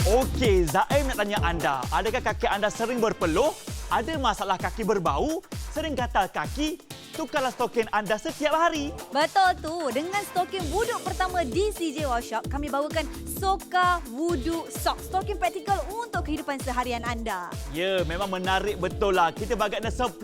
Okey, Zaim nak tanya anda, adakah kaki anda sering berpeluh? Ada masalah kaki berbau? Sering gatal kaki? Tukarlah stokin anda setiap hari. Betul tu. Dengan stokin wuduk pertama di CJ Workshop, kami bawakan Soka Wuduk Socks. Stokin praktikal untuk kehidupan seharian anda. Ya, memang menarik betul lah. Kita bagi anda 10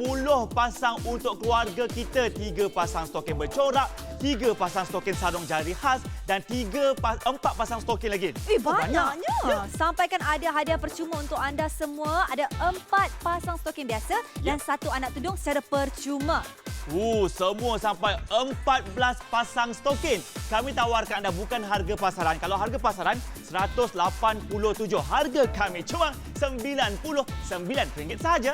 pasang untuk keluarga kita. 3 pasang stokin bercorak, 3 pasang stokin sarung jari khas dan 4 pasang stokin lagi. Banyaknya. Ya. Sampaikan ada hadiah percuma untuk anda semua. Ada 4 pasang stokin biasa dan 1 anak tudung secara percuma. Semua sampai 14 pasang stokin. Kami tawarkan anda bukan harga pasaran. Kalau harga pasaran, RM187. Harga kami cuma RM99 sahaja.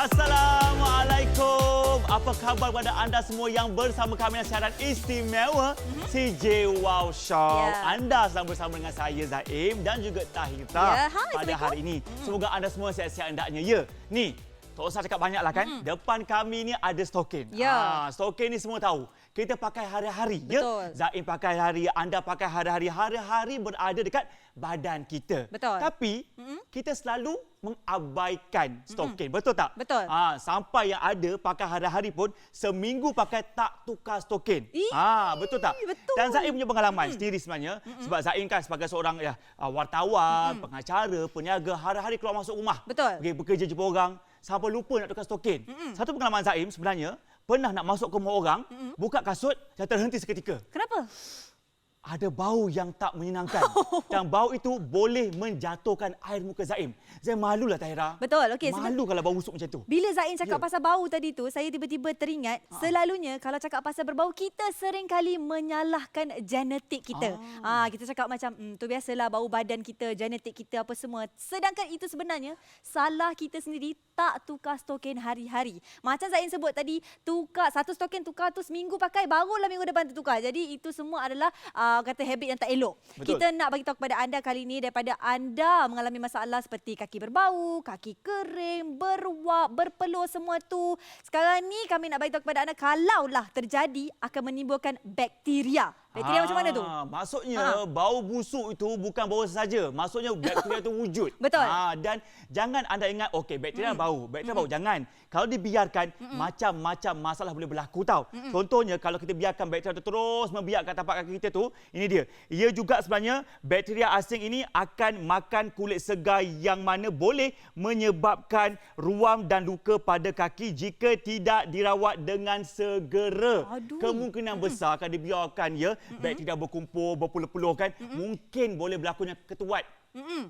Assalamualaikum. Apa khabar kepada anda semua yang bersama kami dalam siaran istimewa CJ Workshop. Ya. Anda sedang bersama dengan saya Zaim dan juga Tahira Ya, pada hari ini. Semoga anda semua sihat-sihat hendaknya. Ya, ni tak usah cakap banyak lah kan. Depan kami ni ada stokin. Ya. Stokin ni semua tahu. Kita pakai hari-hari. Betul. Ya? Zaim pakai hari, anda pakai hari-hari. Hari-hari berada dekat badan kita. Betul. Tapi kita selalu mengabaikan stokin. Betul tak? Betul. Sampai yang ada pakai hari-hari pun seminggu pakai tak tukar stokin. Betul tak? Betul. Dan Zaim punya pengalaman sendiri sebenarnya. Sebab Zaim kan sebagai seorang wartawan, pengacara, peniaga, hari-hari keluar masuk rumah. Betul. Pergi bekerja jumpa orang. Sampai lupa nak tukar stokin. Satu pengalaman Zaim sebenarnya, pernah nak masuk ke rumah orang, buka kasut dan terhenti seketika. Kenapa? Ada bau yang tak menyenangkan. Dan bau itu boleh menjatuhkan air muka Zaim. Zaim malulah Tahira. Betul. Okey, Malu kalau bau busuk macam tu. bila Zain cakap Ya. pasal bau tadi tu, saya tiba-tiba teringat, selalunya kalau cakap pasal berbau, kita sering kali menyalahkan genetik kita. Kita cakap macam, tu biasalah bau badan kita, genetik kita apa semua. Sedangkan itu sebenarnya salah kita sendiri tak tukar stokin hari-hari. Macam Zain sebut tadi, tukar satu stokin tukar tu seminggu pakai, barulah minggu depan tertukar. Jadi itu semua adalah kata habit yang tak elok. Betul. Kita nak bagi tahu kepada anda kali ini, daripada anda mengalami masalah seperti kaki berbau, kaki kering, beruap, berpeluh semua tu. Sekarang ni kami nak bagi tahu kepada anda, kalaulah terjadi akan menimbulkan bakteria. Bakteria macam mana tu? Maksudnya bau busuk itu bukan bau saja. Maksudnya bakteria itu wujud. Betul. Dan jangan anda ingat okey bakteria bau. Bakteria bau. Jangan. Kalau dibiarkan macam-macam masalah boleh berlaku tau. Contohnya kalau kita biarkan bakteria itu terus membiak kat tapak kaki kita tu, ini dia. Ia juga sebenarnya bakteria asing ini akan makan kulit segar yang mana boleh menyebabkan ruam dan luka pada kaki jika tidak dirawat dengan segera. Aduh. Kemungkinan besar akan dibiarkan bakteria berkumpul, berpeluh-peluh kan, mungkin boleh berlakunya ketuat,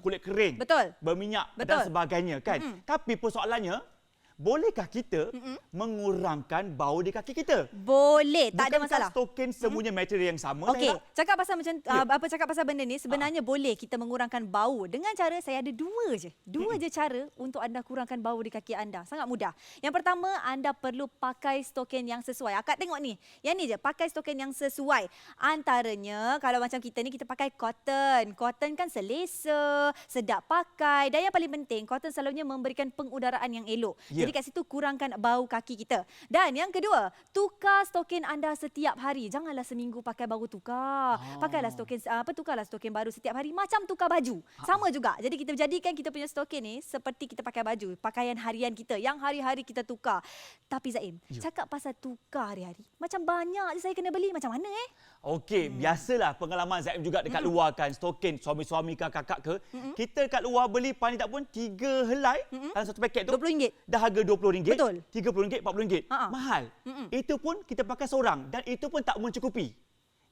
kulit kering, Betul. berminyak Betul. dan sebagainya kan. Tapi persoalannya, bolehkah kita mengurangkan bau di kaki kita? Boleh, tak ada masalah. Bukankah stokin semuanya material yang sama? Okey, Tahira? cakap pasal macam cakap pasal benda ni, sebenarnya boleh kita mengurangkan bau dengan cara, saya ada dua je cara untuk anda kurangkan bau di kaki anda. Sangat mudah. Yang pertama, anda perlu pakai stokin yang sesuai. Akak tengok ni. Yang ni je, pakai stokin yang sesuai. Antaranya kalau macam kita ni, kita pakai cotton. Cotton kan selesa, sedap pakai, dan yang paling penting, cotton selalunya memberikan pengudaraan yang elok. Ya. Jadi kat situ kurangkan bau kaki kita. Dan yang kedua, tukar stokin anda setiap hari. Janganlah seminggu pakai baru tukar. Pakailah stokin tukarlah stokin baru setiap hari, macam tukar baju. Sama juga. Jadi kita jadikan kita punya stokin ni seperti kita pakai baju, pakaian harian kita yang hari-hari kita tukar. Tapi Zaim, cakap pasal tukar hari-hari, macam banyak je saya kena beli, macam mana Okey, biasalah pengalaman Zaim juga dekat luar kan, stokin suami-suami ke kakak ke. Kita dekat luar beli paling tak pun 3 helai dalam satu paket tu. RM20. Dah harga RM20, Betul. RM30, RM40. Ha-ha. Mahal. Itu pun kita pakai seorang dan itu pun tak mencukupi.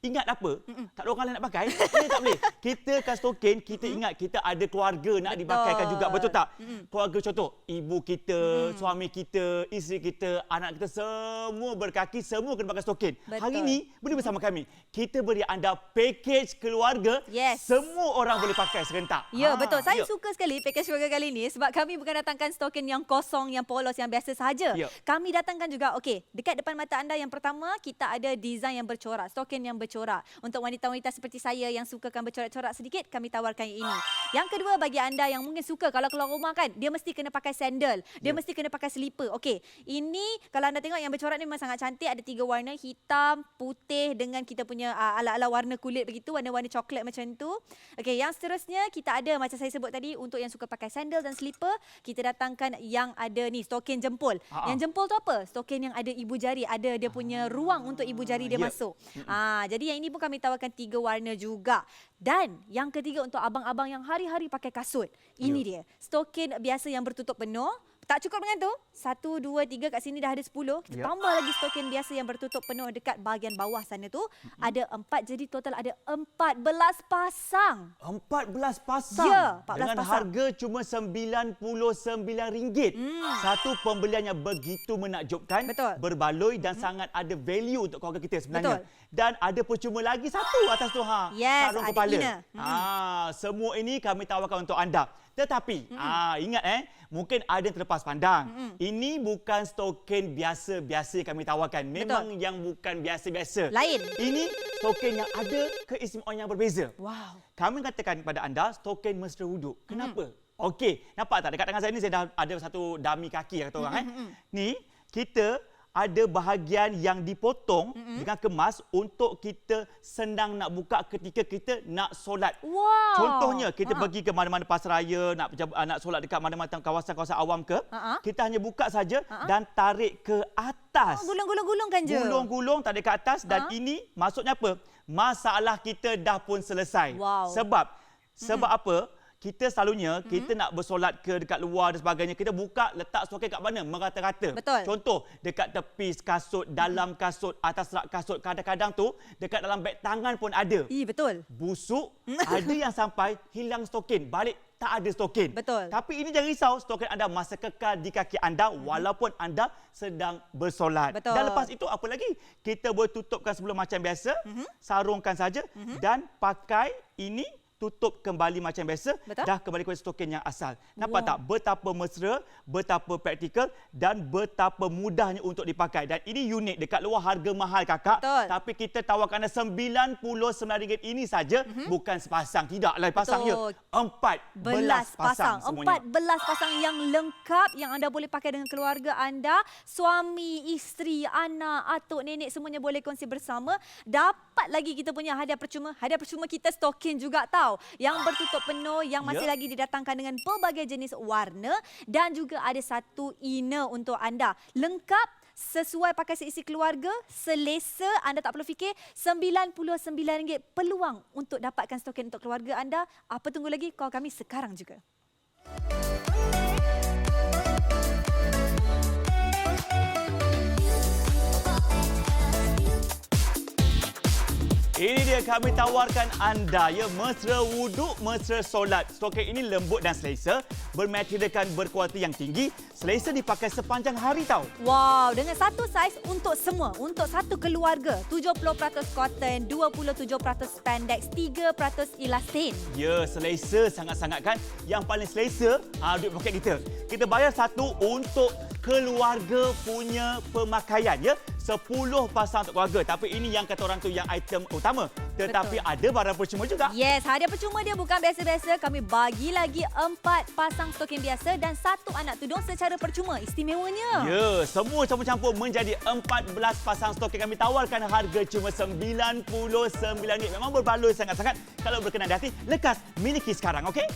ingat apa? Tak ada orang lain nak pakai. Ini tak boleh. Kita kas token, kita ingat kita ada keluarga nak dipakaikan juga. Betul tak? Keluarga contoh, ibu kita, suami kita, isteri kita, anak kita semua berkaki, semua kena pakai token. Hari ini, beri bersama kami. Kita beri anda package keluarga. Semua orang boleh pakai serentak. Ya, betul. Saya suka sekali package keluarga kali ini sebab kami bukan datangkan stokin yang kosong, yang polos, yang biasa sahaja. Kami datangkan juga, okey, dekat depan mata anda yang pertama, kita ada design yang bercorak, stokin yang bercorak. Untuk wanita-wanita seperti saya yang sukakan bercorak-corak sedikit, kami tawarkan yang ini. Yang kedua, bagi anda yang mungkin suka kalau keluar rumah kan, dia mesti kena pakai sandal, dia mesti kena pakai slipper. Okey, ini kalau anda tengok yang bercorak ni memang sangat cantik, ada 3 warna, hitam, putih dengan kita punya ala-ala warna kulit begitu, warna-warna coklat macam tu. Okey, yang seterusnya kita ada macam saya sebut tadi, untuk yang suka pakai sandal dan slipper, kita datangkan yang ada ni stokin jempol. Yang jempol tu apa? Stokin yang ada ibu jari, ada dia punya ruang untuk ibu jari dia masuk. Jadi yang ini pun kami tawarkan 3 warna juga. Dan yang ketiga untuk abang-abang yang hari-hari pakai kasut. Ini dia. Stokin biasa yang bertutup penuh. Tak cukup dengan tu, 1, 2, 3 kat sini dah ada 10. Kita tambah lagi stokin biasa yang bertutup penuh dekat bahagian bawah sana tu. Ada 4, jadi total ada 14 pasang. 14 pasang? Ya, 14 dengan pasang. harga cuma RM99. Satu pembelian yang begitu menakjubkan, berbaloi dan sangat ada value untuk keluarga kita sebenarnya. Dan ada percuma lagi satu atas tu, sarung kepala. Semua ini kami tawarkan untuk anda. Tetapi, ingat mungkin ada yang terlepas pandang. Ini bukan stokin biasa-biasa kami tawarkan. Memang yang bukan biasa-biasa. Lain. Ini stokin yang ada keistimewaan yang berbeza. Wow. Kami katakan kepada anda, stokin mesra wuduk. Kenapa? Okey, nampak tak? Dekat tangan saya ni saya dah ada satu dummy kaki kata orang. Ni, kita ada bahagian yang dipotong dengan kemas untuk kita senang nak buka ketika kita nak solat. Wow. Contohnya, kita pergi ke mana-mana pasaraya, nak solat dekat mana-mana kawasan-kawasan awam ke, kita hanya buka saja dan tarik ke atas. Gulung-gulung-gulung kan je? Gulung-gulung, tarik ke atas dan ini maksudnya apa? Masalah kita dah pun selesai. Wow. Sebab apa? Kita selalunya, kita nak bersolat ke dekat luar dan sebagainya, kita buka, letak stokin kat mana? Merata-rata. Betul. Contoh, dekat tepi kasut, dalam kasut, atas rak kasut. Kadang-kadang tu, dekat dalam beg tangan pun ada. Betul. Busuk, ada yang sampai hilang stokin. Balik, tak ada stokin. Betul. Tapi ini jangan risau, stokin anda masih kekal di kaki anda walaupun anda sedang bersolat. Betul. Dan lepas itu, apa lagi? Kita boleh tutupkan sebelum macam biasa, sarungkan saja dan pakai ini, tutup kembali macam biasa, dah kembali kepada stokin yang asal. Nampak tak betapa mesra, betapa praktikal dan betapa mudahnya untuk dipakai. Dan ini unik, dekat luar harga mahal kakak, tapi kita tawarkan anda RM99 ini saja, bukan sepasang, tidaklah pasangnya. 14 pasang semuanya. 14 pasang yang lengkap yang anda boleh pakai dengan keluarga anda, suami, isteri, anak, atuk, nenek semuanya boleh kongsi bersama. Dapat lagi kita punya hadiah percuma. Hadiah percuma kita stokin juga tahu. Yang bertutup penuh, yang masih lagi didatangkan dengan pelbagai jenis warna dan juga ada satu inner untuk anda. Lengkap, sesuai pakai seisi keluarga, selesa, anda tak perlu fikir. RM99 peluang untuk dapatkan stokin untuk keluarga anda. Apa tunggu lagi? Call kami sekarang juga. Ini dia kami tawarkan anda, ya, mesra wuduk, mesra solat. Stokin ini lembut dan selesa, bermaterialkan berkualiti yang tinggi, selesa dipakai sepanjang hari tau. Wow, dengan satu saiz untuk semua, untuk satu keluarga. 70% cotton, 27% spandex, 3% elastin. Ya, selesa sangat-sangat kan. Yang paling selesa, duit poket kita. Kita bayar satu untuk keluarga punya pemakaian, ya. 10 pasang untuk keluarga. Tapi ini yang kata orang tu yang item utama. Tetapi ada barang percuma juga. Yes, hadiah percuma dia bukan biasa-biasa. Kami bagi lagi 4 pasang stokin biasa dan 1 anak tudung secara percuma. Istimewanya. Ya, semua campur-campur menjadi 14 pasang stokin kami tawarkan harga cuma RM99. Memang berbaloi sangat-sangat. Kalau berkenan di hati, lekas miliki sekarang, okey?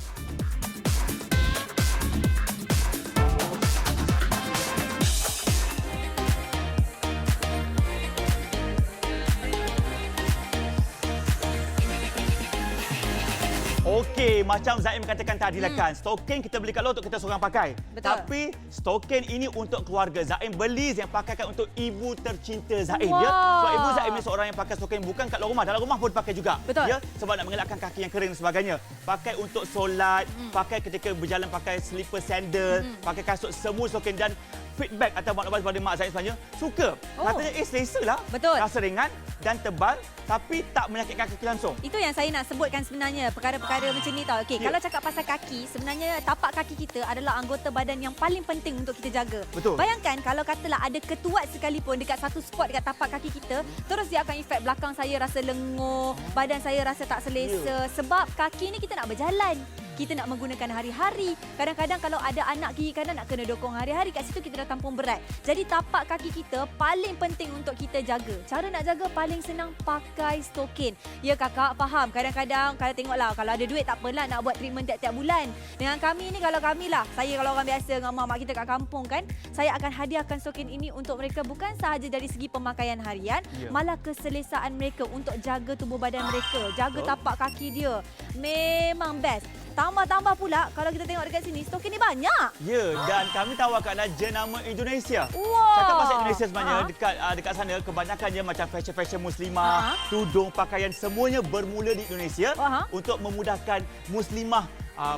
Okey, macam Zaim katakan tadi lah kan, stokin kita beli kat luar untuk kita seorang pakai. Betul. Tapi stokin ini untuk keluarga. Zaim beli yang pakaikan untuk ibu tercinta Zaim. Wah. Ya. Sebab ibu Zaim ni seorang yang pakai stokin bukan kat luar rumah, dalam rumah pun pakai juga. Betul. Ya, sebab nak mengelakkan kaki yang kering dan sebagainya. Pakai untuk solat, pakai ketika berjalan pakai slipper sandal, pakai kasut, semua stokin. Dan feedback atau maklumat daripada mak Zaim sebenarnya suka. Katanya selesa lah. Betul. Rasa ringan dan tebal tapi tak menyakitkan kaki langsung. Itu yang saya nak sebutkan sebenarnya, perkara-perkara macam ni tau. Okey, kalau cakap pasal kaki, sebenarnya tapak kaki kita adalah anggota badan yang paling penting untuk kita jaga. Betul. Bayangkan kalau katalah ada ketuat sekalipun dekat satu spot dekat tapak kaki kita, terus dia akan efek belakang saya rasa lenguh, badan saya rasa tak selesa. Sebab kaki ni kita nak berjalan. Kita nak menggunakan hari-hari. Kadang-kadang kalau ada anak kiri kanan nak kena dokong hari-hari, kat situ kita dah tampung berat. Jadi tapak kaki kita paling penting untuk kita jaga. Cara nak jaga paling senang, pakai stokin. Ya kakak, faham. Kadang-kadang kalau tengoklah, kalau ada duit tak apalah nak buat treatment tiap-tiap bulan. Dengan kami ni, kalau kami lah, saya kalau orang biasa dengan mak kita kat kampung kan, saya akan hadiahkan stokin ini untuk mereka bukan sahaja dari segi pemakaian harian, malah keselesaan mereka untuk jaga tubuh badan mereka, jaga tapak kaki dia. Memang best. Tambah-tambah pula, kalau kita tengok dekat sini, stokin ni banyak. Ya, dan kami tawarkanlah jenama Indonesia. Wah. Cakap pasal Indonesia sebenarnya, dekat sana kebanyakannya macam fashion muslimah, tudung, pakaian, semuanya bermula di Indonesia untuk memudahkan muslimah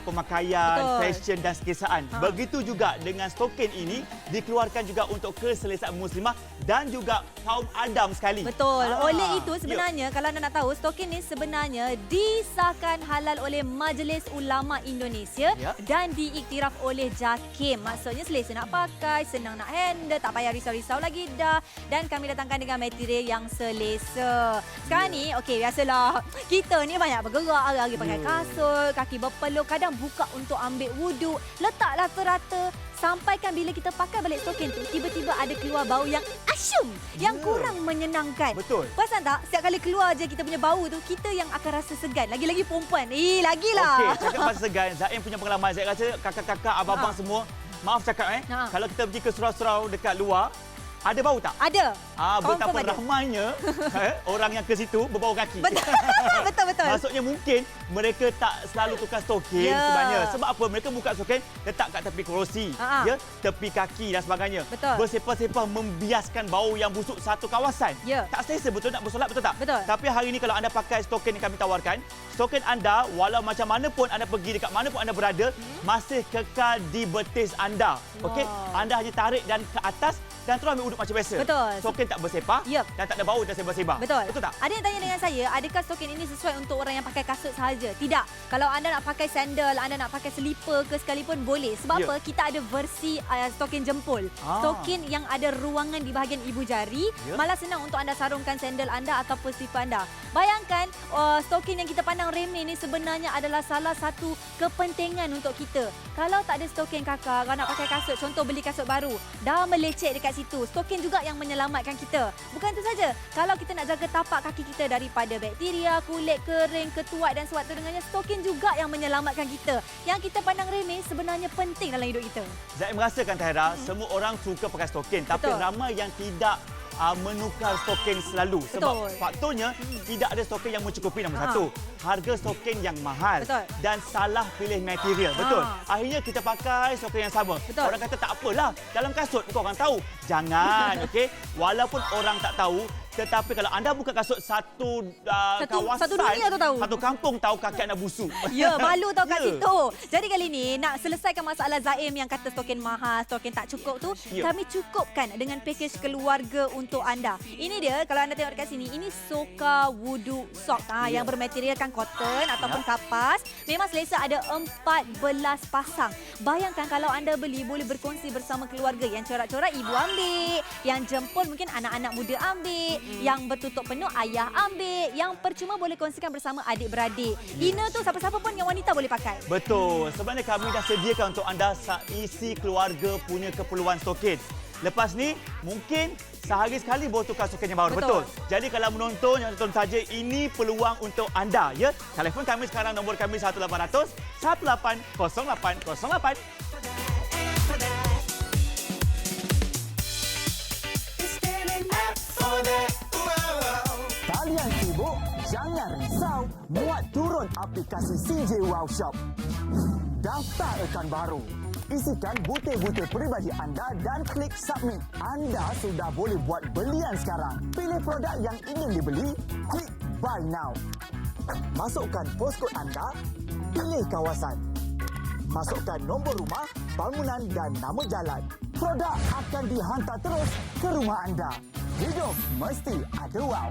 pemakaian, fashion dan sekesaan. Begitu juga dengan stokin ini dikeluarkan juga untuk keselesaan muslimah dan juga kaum Adam sekali. Betul. Oleh itu sebenarnya kalau anda nak tahu, stokin ni sebenarnya disahkan halal oleh Majlis Ulama Indonesia dan diiktiraf oleh JAKIM. Maksudnya selesa nak pakai, senang nak handle, tak payah risau-risau lagi dah. Dan kami datangkan dengan material yang selesa. Sekarang ni, okey, biasalah kita ni banyak bergerak, hari-hari pakai kasut, kaki berpeluh, kadang buka untuk ambil wuduk, letaklah rata. Sampaikan bila kita pakai balik stokin tu, tiba-tiba ada keluar bau yang asyum, yang kurang menyenangkan. Betul. Perasan tak? Setiap kali keluar je kita punya bau tu, kita yang akan rasa segan. Lagi-lagi perempuan. Lagilah. Okey, cakap pasal segan, Zaim punya pengalaman. Saya rasa kakak-kakak, abang-abang semua, maaf cakap kalau kita pergi ke surau-surau dekat luar, ada bau tak? Ada. Betapa ramainya orang yang ke situ berbau kaki. Betul. Maksudnya mungkin mereka tak selalu tukar stokin sebenarnya. Sebab apa? Mereka buka stokin letak kat tepi kerusi, tepi kaki dan sebagainya. Betul. Bersepah-sepah membiaskan bau yang busuk satu kawasan. Tak selesa, betul nak bersolat, betul tak? Betul. Tapi hari ini kalau anda pakai stokin yang kami tawarkan, stokin anda walau macam mana pun anda pergi, dekat mana pun anda berada, masih kekal di betis anda. Okey? Anda hanya tarik dan ke atas dan terus ambil uduk macam biasa. Betul. Stokin tak bersepah dan tak ada bau dan sebar-sebar. Betul tak? Ada yang tanya dengan saya, adakah stokin ini sesuai untuk orang yang pakai kasut sahaja? Tidak. Kalau anda nak pakai sandal, anda nak pakai slipper ke sekalipun boleh. Sebab apa? Kita ada versi stokin jempol. Stokin yang ada ruangan di bahagian ibu jari. Malah senang untuk anda sarungkan sandal anda ataupun slipper anda. Bayangkan stokin yang kita pandang remeh ni sebenarnya adalah salah satu kepentingan untuk kita. Kalau tak ada stokin kakak, kalau nak pakai kasut, contoh beli kasut baru, dah melecet dekat situ. Stokin juga yang menyelamatkan kita. Bukan itu saja. Kalau kita nak jaga tapak kaki kita daripada bakteria, kulit kering, ketuat dan sewaktu dengannya, stokin juga yang menyelamatkan kita. Yang kita pandang remeh sebenarnya penting dalam hidup kita. Zaim merasakan Tahira, semua orang suka pakai stokin, tapi ramai yang tidak menukar stokin selalu. Sebab faktornya tidak ada stokin yang mencukupi, nombor satu. Harga stokin yang mahal dan salah pilih material. Betul. Akhirnya kita pakai stokin yang sama. Orang kata tak apalah, dalam kasut kau orang tahu. Jangan, okey. Walaupun orang tak tahu, tetapi kalau anda buka kasut satu kawasan, satu dunia tu tahu. Satu kampung tahu kaki anda busuk. Ya, malu tahu kat situ. Jadi kali ni nak selesaikan masalah Zaim yang kata stokin mahal, stokin tak cukup tu, kami cukupkan dengan pakej keluarga untuk anda. Ini dia, kalau anda tengok dekat sini, ini Soka Wudu Sock. Yang bermaterialkan cotton ataupun kapas. Memang selesa, ada 14 pasang. Bayangkan kalau anda beli, boleh berkongsi bersama keluarga. Yang corak-corak ibu ambil, yang jempol mungkin anak-anak muda ambil, yang bertutup penuh ayah ambil, yang percuma boleh kongsikan bersama adik-beradik. Inner tu siapa-siapa pun yang wanita boleh pakai. Betul. Sebenarnya kami dah sediakan untuk anda isi keluarga punya keperluan stokin. Lepas ni mungkin sehari sekali boleh tukar stokin yang baru. Betul. Jadi kalau menonton, yang tonton saja, ini peluang untuk anda. Ya, telefon kami sekarang, nombor kami 1800 180808. Kalian sibuk? Jangan Jangan risau, muat turun aplikasi CJ Wow Shop. Daftar akaun baru. Isikan butir-butir peribadi anda dan klik submit. Anda sudah boleh buat belian sekarang. Pilih produk yang ingin dibeli, klik buy now. Masukkan postcode anda, pilih kawasan. Masukkan nombor rumah, bangunan dan nama jalan. Produk akan dihantar terus ke rumah anda. Hidup mesti ada wow.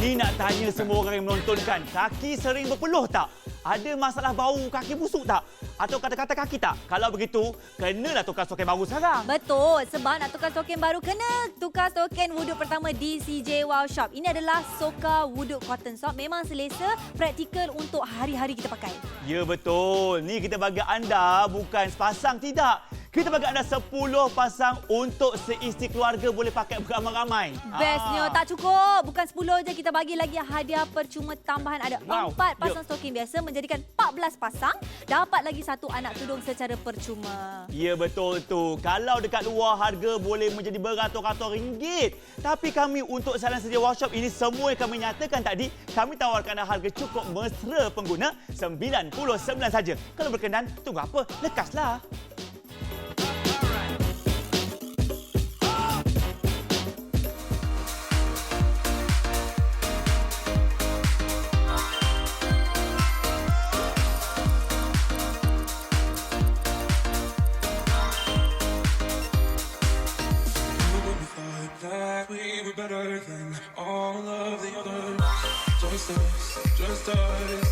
Ni nak tanya semua orang yang menontonkan, kaki sering berpeluh tak? Ada masalah bau kaki busuk tak? Atau kata-kata kaki tak? Kalau begitu, kenalah tukar stokin baru sekarang. Betul, sebab nak tukar stokin baru kena tukar stokin wuduk pertama di CJ Wow Shop. Ini adalah Soka Wuduk Cotton Sock. Memang selesa, praktikal untuk hari-hari kita pakai. Ya betul. Ni kita bagi anda bukan sepasang, tidak. Kita bagi anda 10 pasang untuk seisi keluarga boleh pakai beramai-ramai. Bestnya tak cukup. Bukan 10 je, kita bagi lagi hadiah percuma tambahan. Ada 4 pasang stokin biasa menjadikan 14 pasang. Dapat lagi satu anak tudung secara percuma. Ya betul tu. Kalau dekat luar harga boleh menjadi beratus-ratus ringgit. Tapi kami untuk saran sedia workshop ini semua yang kami nyatakan tadi, kami tawarkan harga cukup mesra pengguna 99 saja. Kalau berkenan, tunggu apa? Lekaslah. Better than all of the others. Just us.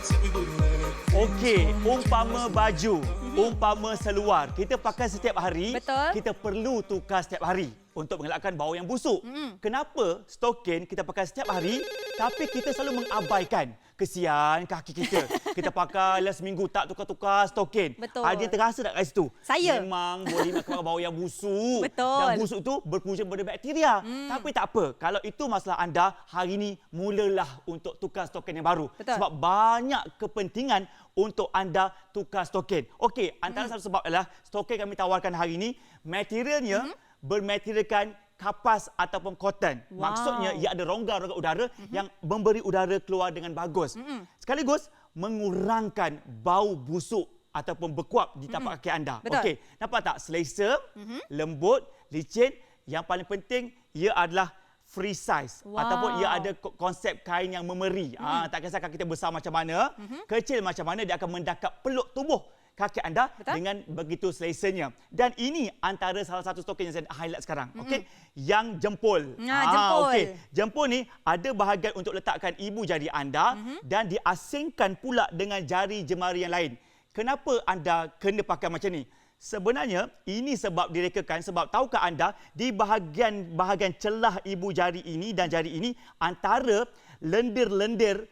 Said we wouldn't let it. Okey, umpama baju, umpama seluar, kita pakai setiap hari, Betul. kita perlu tukar setiap hari untuk mengelakkan bau yang busuk. Kenapa stokin kita pakai setiap hari tapi kita selalu mengabaikan? Kesian kaki kita. Kita pakai last minggu tak tukar-tukar stokin. Betul. Ada yang terasa tak kat situ? Saya. Memang boleh nak keluar bau yang busuk. Betul. Dan busuk tu berpunca pada bakteria. Tapi tak apa. Kalau itu masalah anda, hari ini mulalah untuk tukar stokin yang baru. Betul. Sebab banyak kepentingan untuk anda tukar stokin. Okey, antara satu sebab adalah stokin kami tawarkan hari ini, materialnya bermaterialkan kapas ataupun cotton. Wow. Maksudnya ia ada rongga-rongga udara yang memberi udara keluar dengan bagus. Sekaligus mengurangkan bau busuk ataupun berkuap di tapak kaki anda. Betul. Okey, nampak tak? Selesa, lembut, licin. Yang paling penting ia adalah free size. Wow. Ataupun ia ada konsep kain yang memeri. Tak kisahkan kita besar macam mana, kecil macam mana, dia akan mendakap peluk tubuh kaki anda. Betul? Dengan begitu selesanya. Dan ini antara salah satu stokin yang saya highlight sekarang. Okey, yang jempol. Jempol. Okey, jempol ni ada bahagian untuk letakkan ibu jari anda dan diasingkan pula dengan jari jemari yang lain. Kenapa anda kena pakai macam ni? Sebenarnya ini sebab direkakan, sebab tahukah anda di bahagian celah ibu jari ini dan jari ini antara lendir-lendir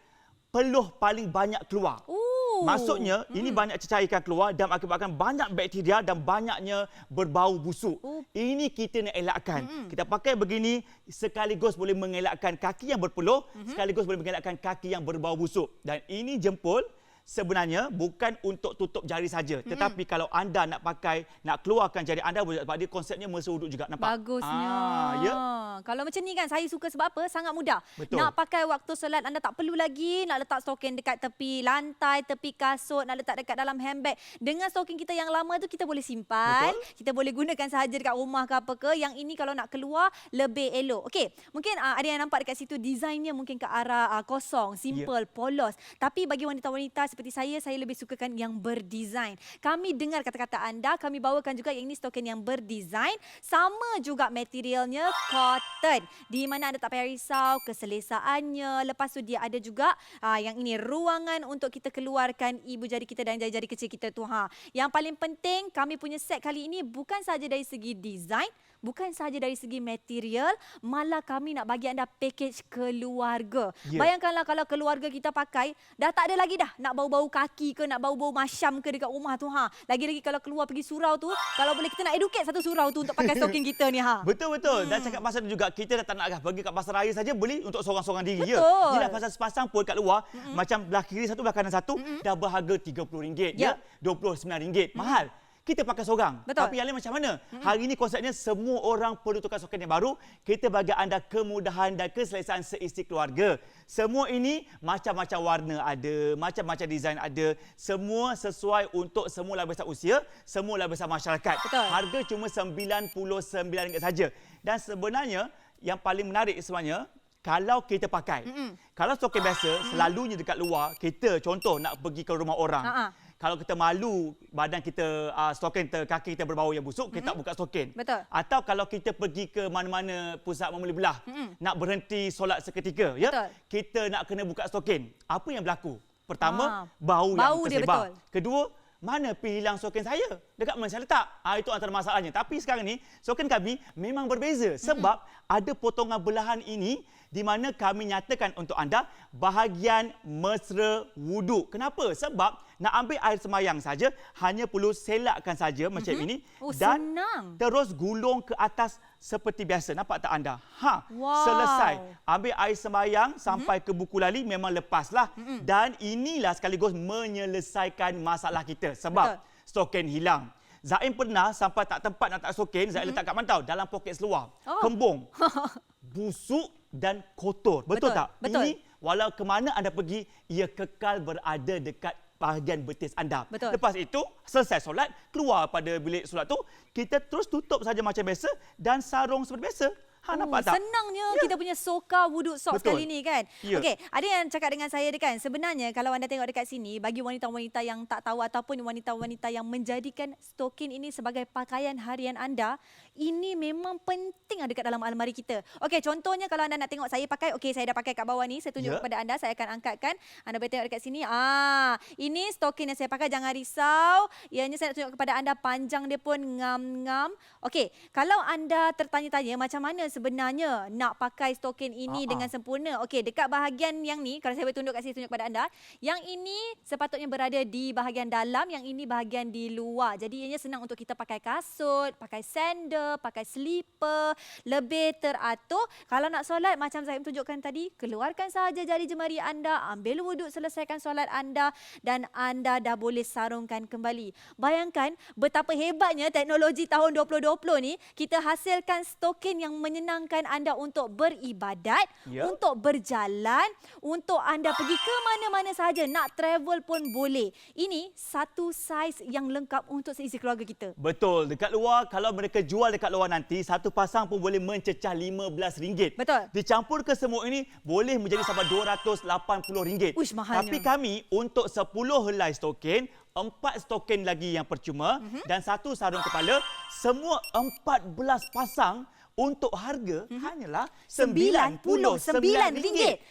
peluh paling banyak keluar. Maksudnya ini banyak cecair keluar dan mengakibatkan banyak bakteria dan banyaknya berbau busuk. Ini kita nak elakkan. Kita pakai begini sekaligus boleh mengelakkan kaki yang berpeluh, sekaligus boleh mengelakkan kaki yang berbau busuk. Dan ini jempol sebenarnya bukan untuk tutup jari saja. Tetapi kalau anda nak pakai, nak keluarkan jari anda, sebab dia konsepnya mesra wuduk juga. Nampak? Bagusnya. Ya? Kalau macam ni kan saya suka sebab apa? Sangat mudah. Betul. Nak pakai waktu solat anda tak perlu lagi nak letak stokin dekat tepi lantai, tepi kasut, nak letak dekat dalam handbag. Dengan stokin kita yang lama tu kita boleh simpan. Betul. Kita boleh gunakan sahaja dekat rumah ke apa ke. Yang ini kalau nak keluar lebih elok. Okey, mungkin ada yang nampak dekat situ desainnya mungkin ke arah kosong, simple, polos. Tapi bagi wanita-wanita seperti saya lebih sukakan yang berdesain. Kami dengar kata-kata anda, kami bawakan juga yang ini stokin yang berdesain. Sama juga materialnya cotton. Di mana anda tak payah risau keselesaannya. Lepas tu dia ada juga yang ini ruangan untuk kita keluarkan ibu jari kita dan jari-jari kecil kita tu. Yang paling penting kami punya set kali ini bukan sahaja dari segi desain, bukan sahaja dari segi material, malah kami nak bagi anda package keluarga. Ya. Bayangkanlah kalau keluarga kita pakai, dah tak ada lagi dah nak bau-bau kaki ke, nak bau-bau masyam ke dekat rumah tu. Lagi-lagi kalau keluar pergi surau tu, kalau boleh kita nak educate satu surau tu untuk pakai stokin kita ni. Betul-betul. Dan cakap pasal tu juga, kita dah tak nak pergi kat pasar raya saja, beli untuk seorang-seorang diri. Betul. Ya. Dia dah pasal sepasang pun kat luar, macam belah kiri satu, belah kanan satu, dah berharga RM30. Ya. RM29. Mahal. kita pakai seorang. Betul. Tapi yang lain macam mana? Hari ini konsepnya semua orang perlu tukar stokin yang baru. Kita bagi anda kemudahan dan keselesaan seisi keluarga. Semua ini macam-macam warna ada, macam-macam desain ada. Semua sesuai untuk semua lapisan usia, semua lapisan masyarakat. Betul. Harga cuma RM99 saja. Dan sebenarnya yang paling menarik sebenarnya, kalau kita pakai. Kalau stokin biasa, selalunya dekat luar, kita contoh nak pergi ke rumah orang. Kalau kita malu badan kita, stokin kaki kita berbau yang busuk, kita tak buka stokin. Betul. Atau kalau kita pergi ke mana-mana pusat membeli belah, nak berhenti solat seketika, ya, Betul. kita nak kena buka stokin. Apa yang berlaku? Pertama, Bau bau yang dia tersebar. betul. Kedua, mana pergi hilang stokin saya? Dekat mana saya letak? Itu antara masalahnya. Tapi sekarang ni, stokin kami memang berbeza. Sebab ada potongan belahan ini di mana kami nyatakan untuk anda bahagian mesra wuduk. Kenapa? Sebab nak ambil air semayang saja, hanya perlu selakkan saja macam ini. Oh, Dan senang. terus gulung ke atas seperti biasa. Nampak tak anda? Wow. Selesai. Ambil air sembahyang sampai ke buku lali memang lepaslah. Dan inilah sekaligus menyelesaikan masalah kita. Sebab stokin hilang. Zaim pernah sampai tak tempat nak letak stokin, Zaim letak kat mana tahu? Dalam poket seluar. Kembung. Busuk dan kotor. Betul tak? Betul. Ini walau ke mana anda pergi, ia kekal berada dekat bahagian betis anda. Betul. Lepas itu, selesai solat, keluar pada bilik solat tu, kita terus tutup saja macam biasa dan sarung seperti biasa. Nampak tak? Senangnya kita punya Soka Wuduk Socks Betul. kali ni kan. Ya. Okey, ada yang cakap dengan saya kan, sebenarnya kalau anda tengok dekat sini, bagi wanita-wanita yang tak tahu ataupun wanita-wanita yang menjadikan stokin ini sebagai pakaian harian anda, ini memang penting ada dekat dalam almari kita. Okey, contohnya kalau anda nak tengok saya pakai, okey saya dah pakai kat bawah ni, saya tunjuk kepada anda, saya akan angkatkan. Anda boleh tengok dekat sini. Ini stokin yang saya pakai, jangan risau. Ianya saya nak tunjuk kepada anda, panjang dia pun ngam-ngam. Okey, kalau anda tertanya-tanya macam mana sebenarnya nak pakai stokin ini dengan sempurna. Okey, dekat bahagian yang ni, kalau saya boleh tunjuk kat sini, tunjuk kepada anda, yang ini sepatutnya berada di bahagian dalam, yang ini bahagian di luar. Jadi ianya senang untuk kita pakai kasut, pakai sandal, pakai slipper, lebih teratur. Kalau nak solat macam saya tunjukkan tadi, keluarkan sahaja jari jemari anda, ambil wuduk, selesaikan solat anda dan anda dah boleh sarungkan kembali. Bayangkan betapa hebatnya teknologi tahun 2020 ni, kita hasilkan stokin yang menyenangkan anda untuk beribadat, untuk berjalan, untuk anda pergi ke mana-mana sahaja, nak travel pun boleh. Ini satu saiz yang lengkap untuk seisi keluarga kita. Betul. Dekat luar, kalau mereka jual dekat luar nanti, satu pasang pun boleh mencecah RM15. Betul. Dicampur ke semua ini, boleh menjadi sampai RM280. Uish, mahalnya. Tapi kami, untuk 10 helai stokin, 4 stokin lagi yang percuma dan 1 sarung kepala, semua 14 pasang untuk harga hanyalah RM99. Kalau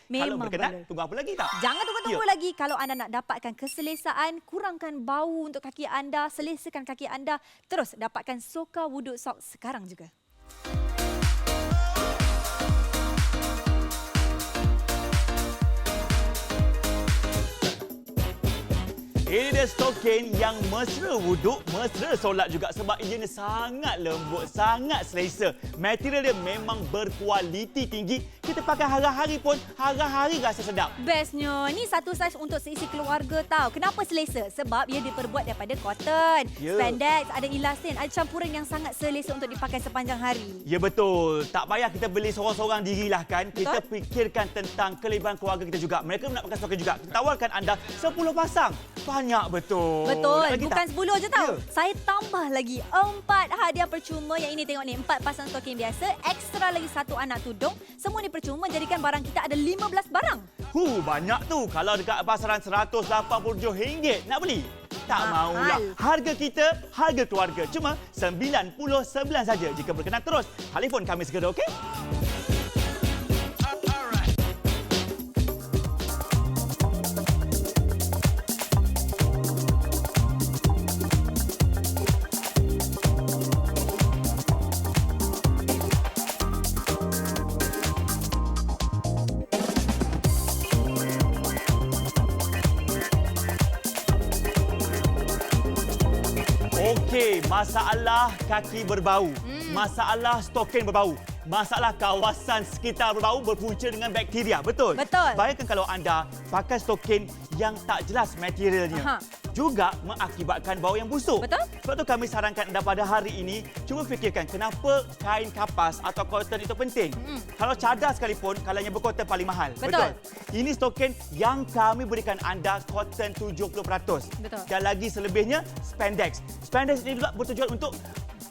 Memang berkenan, boleh. tunggu apa lagi tak? Jangan tunggu-tunggu lagi. Kalau anda nak dapatkan keselesaan, kurangkan bau untuk kaki anda, selesakan kaki anda, terus dapatkan Soka Wuduk Socks sekarang juga. Ini dia stokin yang mesra wuduk, mesra solat juga sebab ianya sangat lembut, sangat selesa. Material dia memang berkualiti tinggi. Kita pakai hari-hari pun, hari-hari rasa sedap. Bestnya, ni satu saiz untuk seisi keluarga tau. Kenapa selesa? Sebab ia diperbuat daripada cotton, spandex, ada elasin, ada campuran yang sangat selesa untuk dipakai sepanjang hari. Ya betul. Tak payah kita beli seorang-seorang dirilah kan. Kita fikirkan tentang kelebihan keluarga kita juga. Mereka nak pakai stokin juga. Kita tawarkan anda 10 pasang. Banyak betul. Betul. Nak lagi Bukan tak? 10 je tau. Ya. Saya tambah lagi 4 hadiah percuma. Yang ini tengok ni, 4 pasang stokin biasa, ekstra lagi 1 anak tudung. Semua ni percuma, jadikan barang kita ada 15 barang. Banyak tu. Kalau dekat pasaran RM187 nak beli. Tak maulah. Harga kita, harga keluarga. Cuma RM99 saja. Jika berkenan terus, telefon kami segera, okey? Okey, masalah kaki berbau, masalah stokin berbau, masalah kawasan sekitar berbau berpunca dengan bakteria. Betul? Betul. Bayangkan kalau anda pakai stokin yang tak jelas materialnya. juga mengakibatkan bau yang busuk. Betul. Sebab tu kami sarankan anda pada hari ini, cuba fikirkan kenapa kain kapas atau cotton itu penting. Kalau cadar sekalipun, kalanya bercotton paling mahal. Betul. Ini stokin yang kami berikan anda cotton 70%. Betul. Dan lagi selebihnya spandex. Spandex ini juga bertujuan untuk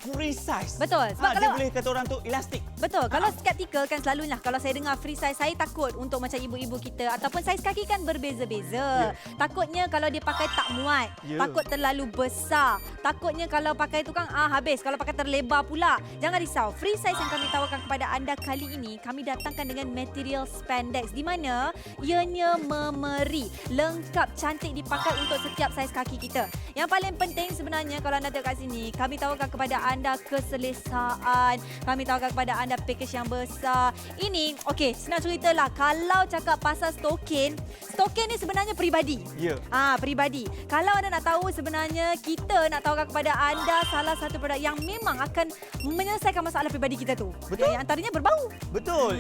free size. Betul. Sebab Dia kalau boleh kata orang tu elastik. Betul. Kalau skeptikal kan selalunya kalau saya dengar free size, saya takut untuk macam ibu-ibu kita ataupun saiz kaki kan berbeza-beza. Takutnya kalau dia pakai tak muat. Takut terlalu besar. Takutnya kalau pakai tu kan habis. Kalau pakai terlebar pula. Jangan risau. Free size yang kami tawarkan kepada anda kali ini, kami datangkan dengan material spandex di mana ianya memeri, lengkap, cantik dipakai untuk setiap saiz kaki kita. Yang paling penting sebenarnya kalau anda tengok kat sini, kami tawarkan kepada anda keselesaan. Kami tawarkan kepada anda package yang besar. Ini, okey, senang ceritalah. Kalau cakap pasal stokin ni sebenarnya peribadi. Ya. Peribadi. Kalau anda nak tahu sebenarnya kita nak tawarkan kepada anda salah satu produk yang memang akan menyelesaikan masalah peribadi kita tu. Betul. Yang antaranya berbau. Betul.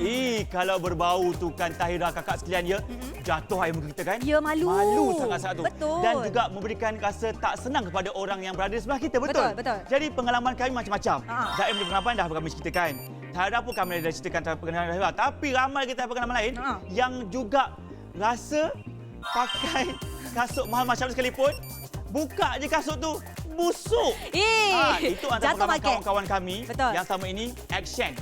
Kalau berbau tu kan Tahira kakak sekalian ya, jatuh air muka kita kan? Ya, malu. Malu sangat-sangat tu. Betul. Dan juga memberikan rasa tak senang kepada orang yang berada di sebelah kita. Betul. Betul. Jadi pengalaman kami macam-macam. Zaim punya pengalaman dah kami ceritakan. Tahira pun kami dah ceritakan pengalaman Tahira. Tapi ramai kita pengalaman lain yang juga rasa pakai kasut mahal macam sekalipun, buka je kasut tu busuk. Itu antara jatuh pengalaman market. kawan-kawan kami. Betul. Yang sama ini Action.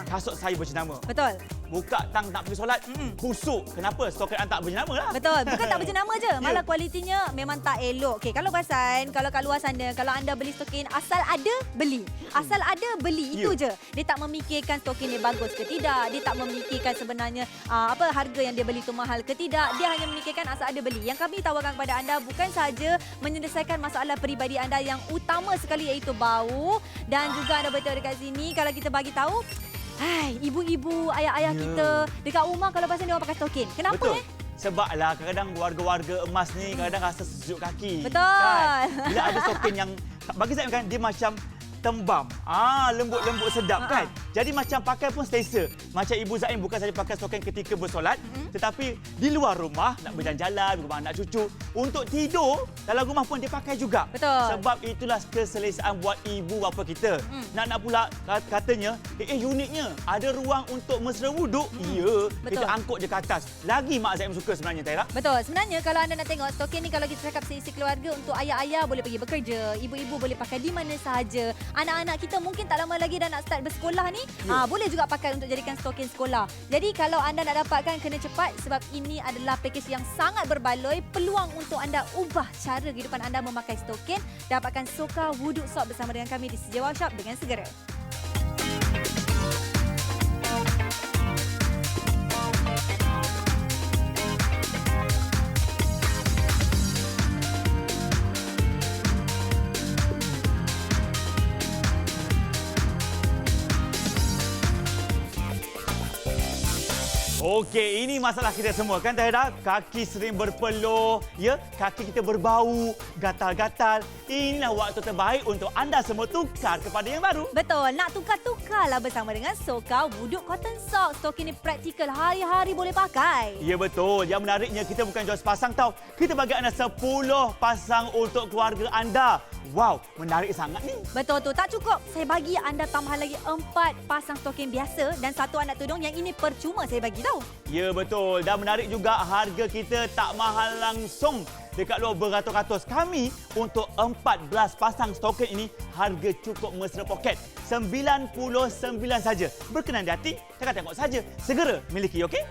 Kasut saya berjenama. Betul. Buka tang nak pergi solat, busuk. Kenapa? Stokin tak berjenama lah. Betul. Bukan tak berjenama je. Malah kualitinya memang tak elok. Okey, kalau perasan, kalau kat luar sana, kalau anda beli stokin, asal ada, beli. Asal ada, beli. Itu je. Dia tak memikirkan stokin dia bagus ke tidak. Dia tak memikirkan sebenarnya harga yang dia beli tu mahal ke tidak. Dia hanya memikirkan asal ada, beli. Yang kami tawarkan kepada anda bukan sahaja menyelesaikan masalah peribadi anda yang utama sekali iaitu bau. Dan juga anda boleh tengok dekat sini, kalau kita bagi tahu, ibu-ibu, ayah-ayah kita dekat rumah kalau pasal dia orang pakai stokin. Kenapa? Betul. Sebablah kadang-kadang warga-warga emas ni kadang rasa sejuk kaki. Betul. Kan? Bila ada stokin yang bagi saya kan dia macam tembam. Lembut-lembut sedap kan. Jadi macam pakai pun selesa. Macam Ibu Zaim bukan saja pakai stokin ketika bersolat, tetapi di luar rumah nak berjalan-jalan, rumah anak cucu, untuk tidur dalam rumah pun dia pakai juga. Betul. Sebab itulah keselesaan buat ibu bapa kita. Nak pula katanya, uniknya ada ruang untuk mesra wuduk. Ya, kita angkut je ke atas. Lagi Mak Zaim suka sebenarnya, Tahira. Betul. Sebenarnya kalau anda nak tengok stokin ni, kalau kita cakap seisi keluarga, untuk ayah-ayah boleh pergi bekerja, ibu-ibu boleh pakai di mana sahaja. Anak-anak kita mungkin tak lama lagi dah nak start bersekolah ni, boleh juga pakai untuk jadikan stokin sekolah. Jadi kalau anda nak dapatkan, kena cepat sebab ini adalah pakej yang sangat berbaloi. Peluang untuk anda ubah cara kehidupan anda memakai stokin. Dapatkan Soka Wuduk Sok bersama dengan kami di CJ Wow Shop dengan segera. Okey, ini masalah kita semua kan Tahira? Kaki sering berpeluh, ya, kaki kita berbau, gatal-gatal. Inilah waktu terbaik untuk anda semua tukar kepada yang baru. Betul, nak tukar-tukarlah bersama dengan Soka Wuduk Cotton Sock. Stok ini praktikal, hari-hari boleh pakai. Ya betul, yang menariknya kita bukan jual sepasang tau. Kita bagi anda 10 pasang untuk keluarga anda. Wow, menarik sangat ni. Betul tu, tak cukup. Saya bagi anda tambahan lagi 4 pasang stokin biasa dan 1 anak tudung. Yang ini percuma saya bagi tahu. Ya betul, dan menarik juga harga kita tak mahal langsung. Dekat luar beratus-ratus. Kami untuk 14 pasang stokin ini harga cukup mesra poket. 99 saja. Berkenan di hati, jangan tengok saja. Segera miliki, okey?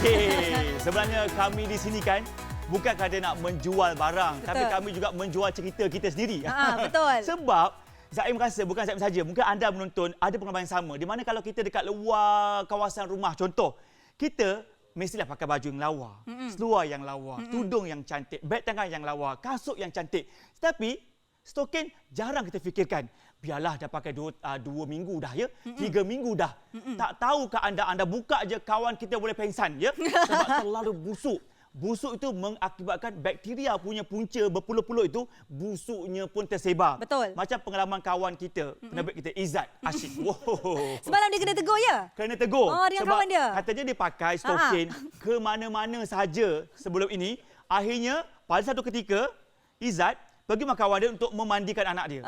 Okey, sebenarnya kami di sini kan bukan kata nak menjual barang, tapi kami juga menjual cerita kita sendiri. Betul. Sebab Zaim rasa, bukan Zaim saja, mungkin anda menonton ada pengalaman yang sama. Di mana kalau kita dekat luar kawasan rumah, contoh, kita mestilah pakai baju yang lawa, seluar yang lawa, tudung yang cantik, beg tangan yang lawa, kasut yang cantik. Tetapi stokin jarang kita fikirkan. biarlah dah pakai 2 minggu dah ya. 3 minggu dah. Tak tahukah anda buka je kawan kita boleh pengsan ya. Sebab terlalu busuk. Busuk itu mengakibatkan bakteria punya punca berpuluh-puluh itu busuknya pun tersebar. Betul. Macam pengalaman kawan kita, penerbit kita Izzat Asyik. Wow. Semalam dia kena tegur ya? Kena tegur. Oh, dengan sebab kawan dia. katanya dia pakai stokin ke mana-mana sahaja sebelum ini. Akhirnya pada satu ketika Izzat pergi dengan kawan dia untuk memandikan anak dia.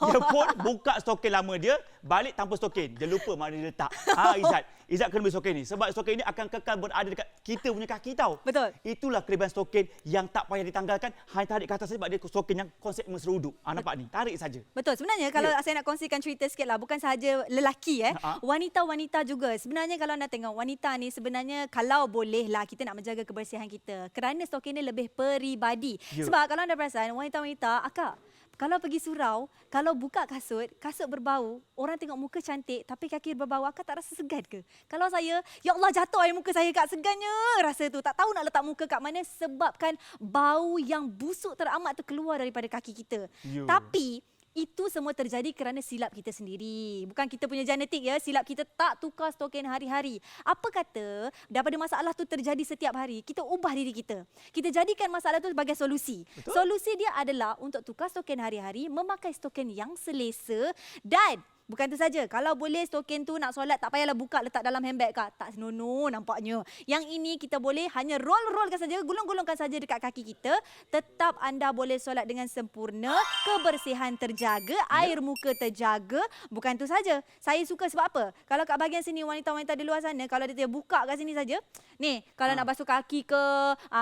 Dia pun buka stokin lama dia, balik tanpa stokin. Dia lupa mana dia letak. Izzat kena beli stokin ni. Sebab stokin ni akan kekal berada dekat kita punya kaki tau. Betul. Itulah kelebihan stokin yang tak payah ditanggalkan. Hanya tarik ke atas saja sebab dia stokin yang konsep mesra uduk. Nampak ni? Tarik saja. Betul. Sebenarnya kalau saya nak kongsikan cerita sikit lah. Bukan sahaja lelaki wanita-wanita juga. Sebenarnya kalau anda tengok wanita ni sebenarnya kalau boleh lah kita nak menjaga kebersihan kita. Kerana stokin ni lebih peribadi. Sebab kalau anda perasan wanita-wanita, akak, kalau pergi surau, kalau buka kasut berbau, orang tengok muka cantik tapi kaki berbau, akak tak rasa segan ke? Kalau saya, ya Allah jatuh air muka saya kak, segannya rasa tu. Tak tahu nak letak muka kat mana sebabkan bau yang busuk teramat tu keluar daripada kaki kita. Tapi itu semua terjadi kerana silap kita sendiri. Bukan kita punya genetik ya, silap kita tak tukar stokin hari-hari. Apa kata daripada masalah tu terjadi setiap hari, kita ubah diri kita. Kita jadikan masalah tu sebagai solusi. Betul? Solusi dia adalah untuk tukar stokin hari-hari, memakai stokin yang selesa dan bukan tu saja. Kalau boleh stokin tu nak solat tak payahlah buka letak dalam handbag kak. Tak senonoh nampaknya. Yang ini kita boleh hanya roll-rollkan saja, gulung-gulungkan saja dekat kaki kita. Tetap anda boleh solat dengan sempurna, kebersihan terjaga, air muka terjaga. Bukan tu saja. Saya suka sebab apa? Kalau kat bahagian sini wanita-wanita di luar sana, kalau dia buka kat sini saja, ni kalau nak basuh kaki ke,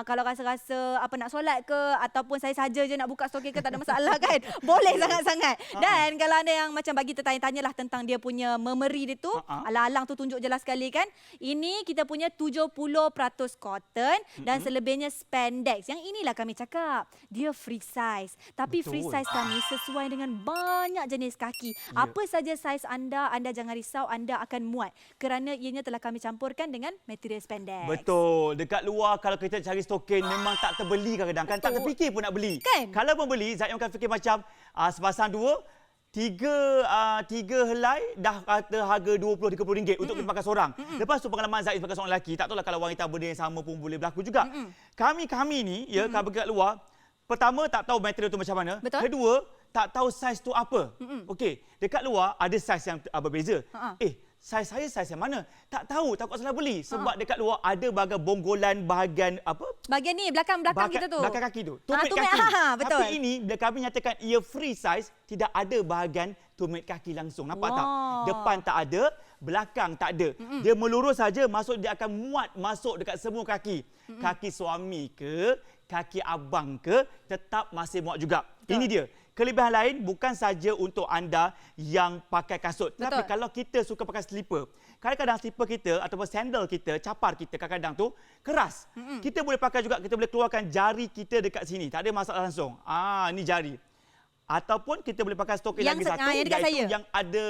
kalau rasa-rasa apa nak solat ke, ataupun saya saja je nak buka stokin ke, tak ada masalah kan? Boleh sangat-sangat. Dan kalau ada yang macam bagi tertanya-tanyalah tentang dia punya memory dia tu, alang-alang tu tunjuk jelas sekali kan. Ini kita punya 70% cotton dan selebihnya spandex. Yang inilah kami cakap, dia free size. Tapi free size kami sesuai dengan banyak jenis kaki. Apa saja saiz anda jangan risau, anda akan muat. Kerana ianya telah kami campurkan dengan material spandex. Betul. Dekat luar kalau kita cari stokin memang tak terbeli kadang-kadang. Kan tak terfikir pun nak beli. Kan? Kalau pun beli, Zat yang akan fikir macam sepasang dua, tiga helai dah kata harga RM20-30 untuk kita pakai seorang. Lepas tu pengalaman Zaiz sebagai seorang lelaki, tak tahulah kalau wanita benda yang sama pun boleh berlaku juga. Kami ni ya, kalau pergi kat luar, pertama tak tahu material tu macam mana. Betul. Kedua, tak tahu saiz tu apa. Okey, dekat luar ada saiz yang berbeza. Saiz saya saiz yang mana? Tak tahu, takut salah beli. Sebab dekat luar ada bahagian bonggolan bahagian apa? Bahagian ni, belakang kita tu. Belakang kaki tu. Tumit tumit, kaki. betul. Tapi ini, bila kami nyatakan ia free size, tidak ada bahagian tumit kaki langsung. Nampak tak? Depan tak ada, belakang tak ada. Dia melurus saja, masuk dia akan muat masuk dekat semua kaki. Kaki suami ke, kaki abang ke, tetap masih muat juga. Betul. Ini dia. Kelebihan lain bukan saja untuk anda yang pakai kasut. Betul. Tapi kalau kita suka pakai slipper, kadang-kadang slipper kita ataupun sandal kita, capar kita kadang-kadang tu keras. Kita boleh pakai juga, kita boleh keluarkan jari kita dekat sini. Tak ada masalah langsung. Ini jari. Ataupun kita boleh pakai stokin lagi satu yang dekat saya, yang ada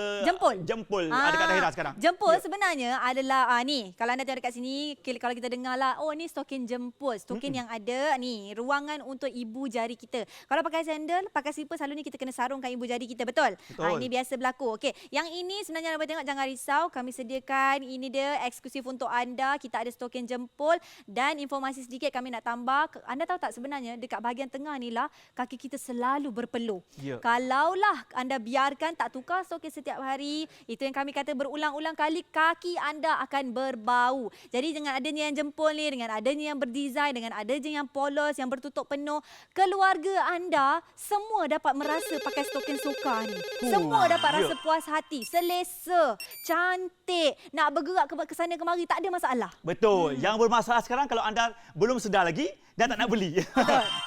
jempol ada kat Tahira sekarang. Jempol sebenarnya adalah ni, kalau anda tengok dekat sini, kalau kita dengarlah, ni stokin jempol, stokin yang ada ni ruangan untuk ibu jari kita. Kalau pakai sandal, pakai slipper, selalunya kita kena sarungkan ibu jari kita, betul? Ini biasa berlaku. Okey, yang ini sebenarnya anda tengok, jangan risau, kami sediakan ini dia eksklusif untuk anda. Kita ada stokin jempol dan informasi sedikit kami nak tambah. Anda tahu tak sebenarnya dekat bahagian tengah ni lah kaki kita selalu berpeluh. Kalaulah anda biarkan tak tukar stokin setiap hari, itu yang kami kata berulang-ulang kali, kaki anda akan berbau. Jadi dengan adanya yang jempol ni, dengan adanya yang berdesain, dengan adanya yang polos, yang bertutup penuh, keluarga anda semua dapat merasa pakai stokin soka ni. Semua dapat rasa puas hati, selesa, cantik, nak bergerak ke sana kemari, tak ada masalah. Betul. Yang bermasalah sekarang kalau anda belum sedar lagi dan tak nak beli.